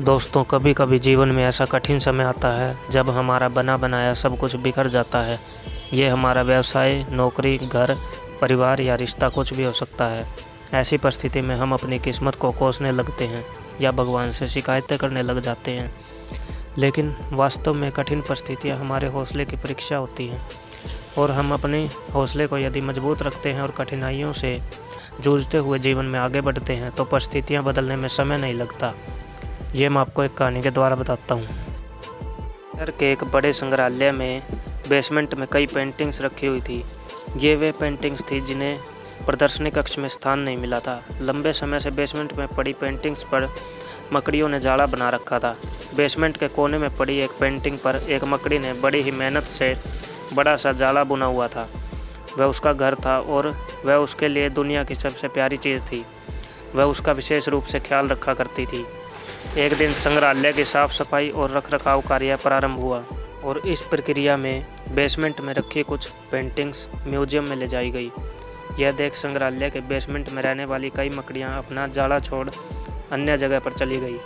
दोस्तों, कभी कभी जीवन में ऐसा कठिन समय आता है जब हमारा बना बनाया सब कुछ बिखर जाता है। ये हमारा व्यवसाय, नौकरी, घर, परिवार या रिश्ता कुछ भी हो सकता है। ऐसी परिस्थिति में हम अपनी किस्मत को कोसने लगते हैं या भगवान से शिकायतें करने लग जाते हैं। लेकिन वास्तव में कठिन परिस्थितियाँ हमारे हौसले की परीक्षा होती हैं, और हम अपने हौसले को यदि मजबूत रखते हैं और कठिनाइयों से जूझते हुए जीवन में आगे बढ़ते हैं तो परिस्थितियाँ बदलने में समय नहीं लगता। ये मैं आपको एक कहानी के द्वारा बताता हूँ। शहर के एक बड़े संग्रहालय में बेसमेंट में कई पेंटिंग्स रखी हुई थी। ये वे पेंटिंग्स थी जिन्हें प्रदर्शनी कक्ष में स्थान नहीं मिला था। लंबे समय से बेसमेंट में पड़ी पेंटिंग्स पर मकड़ियों ने जाला बना रखा था। बेसमेंट के कोने में पड़ी एक पेंटिंग पर एक मकड़ी ने बड़ी ही मेहनत से बड़ा सा जाला बुना हुआ था। वह उसका घर था और वह उसके लिए दुनिया की सबसे प्यारी चीज़ थी। वह उसका विशेष रूप से ख्याल रखा करती थी। एक दिन संग्रहालय की साफ सफाई और रखरखाव कार्य प्रारंभ हुआ, और इस प्रक्रिया में बेसमेंट में रखी कुछ पेंटिंग्स म्यूजियम में ले जाई गई। यह देख संग्रहालय के बेसमेंट में रहने वाली कई मकड़ियां अपना जाला छोड़ अन्य जगह पर चली गई,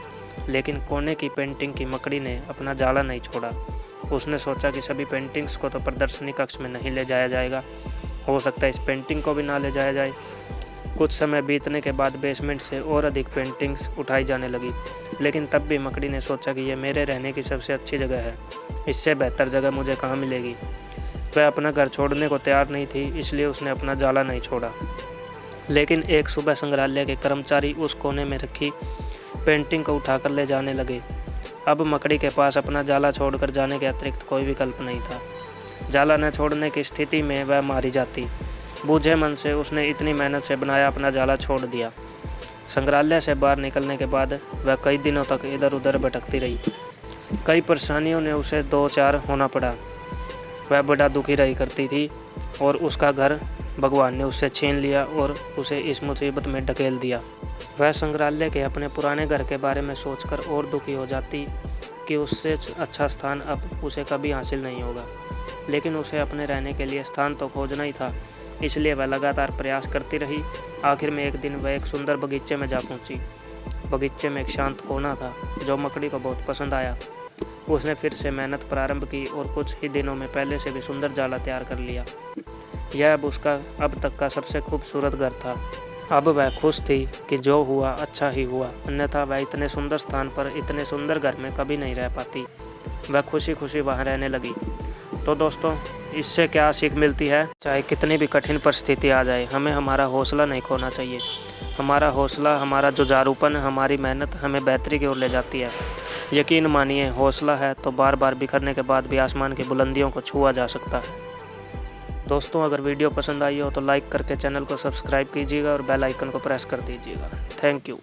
लेकिन कोने की पेंटिंग की मकड़ी ने अपना जाला नहीं छोड़ा। उसने सोचा कि सभी पेंटिंग्स को तो प्रदर्शनी कक्ष में नहीं ले जाया जाएगा, हो सकता है इस पेंटिंग को भी ना ले जाया जाए। कुछ समय बीतने के बाद बेसमेंट से और अधिक पेंटिंग्स उठाई जाने लगी, लेकिन तब भी मकड़ी ने सोचा कि यह मेरे रहने की सबसे अच्छी जगह है, इससे बेहतर जगह मुझे कहाँ मिलेगी। वह अपना घर छोड़ने को तैयार नहीं थी, इसलिए उसने अपना जाला नहीं छोड़ा। लेकिन एक सुबह संग्रहालय के कर्मचारी उस कोने में रखी पेंटिंग को उठाकर ले जाने लगे। अब मकड़ी के पास अपना जाला छोड़कर जाने के अतिरिक्त कोई विकल्प नहीं था। जाला न छोड़ने की स्थिति में वह मारी जाती। बूझे मन से उसने इतनी मेहनत से बनाया अपना जाला छोड़ दिया। संग्रहालय से बाहर निकलने के बाद वह कई दिनों तक इधर उधर भटकती रही। कई परेशानियों ने उसे दो चार होना पड़ा। वह बड़ा दुखी रही करती थी, और उसका घर भगवान ने उससे छीन लिया और उसे इस मुसीबत में ढकेल दिया। वह संग्रहालय के अपने पुराने घर के बारे में सोचकर और दुखी हो जाती कि उससे अच्छा स्थान अब उसे कभी हासिल नहीं होगा। लेकिन उसे अपने रहने के लिए स्थान तो खोजना ही था, इसलिए वह लगातार प्रयास करती रही। आखिर में एक दिन वह एक सुंदर बगीचे में जा पहुंची। बगीचे में एक शांत कोना था जो मकड़ी को बहुत पसंद आया। उसने फिर से मेहनत प्रारंभ की और कुछ ही दिनों में पहले से भी सुंदर जाला तैयार कर लिया। यह अब उसका अब तक का सबसे खूबसूरत घर था। अब वह खुश थी कि जो हुआ अच्छा ही हुआ, अन्यथा वह इतने सुंदर स्थान पर इतने सुंदर घर में कभी नहीं रह पाती। वह खुशी खुशी वहाँ रहने लगी। तो दोस्तों, इससे क्या सीख मिलती है? चाहे कितनी भी कठिन परिस्थिति आ जाए, हमें हमारा हौसला नहीं खोना चाहिए। हमारा हौसला, हमारा जुझारूपन, हमारी मेहनत हमें बेहतरी की ओर ले जाती है। यकीन मानिए, हौसला है तो बार बार बिखरने के बाद भी आसमान की बुलंदियों को छुआ जा सकता है। दोस्तों, अगर वीडियो पसंद आई हो तो लाइक करके चैनल को सब्सक्राइब कीजिएगा और बेल आइकन को प्रेस कर दीजिएगा। Thank you.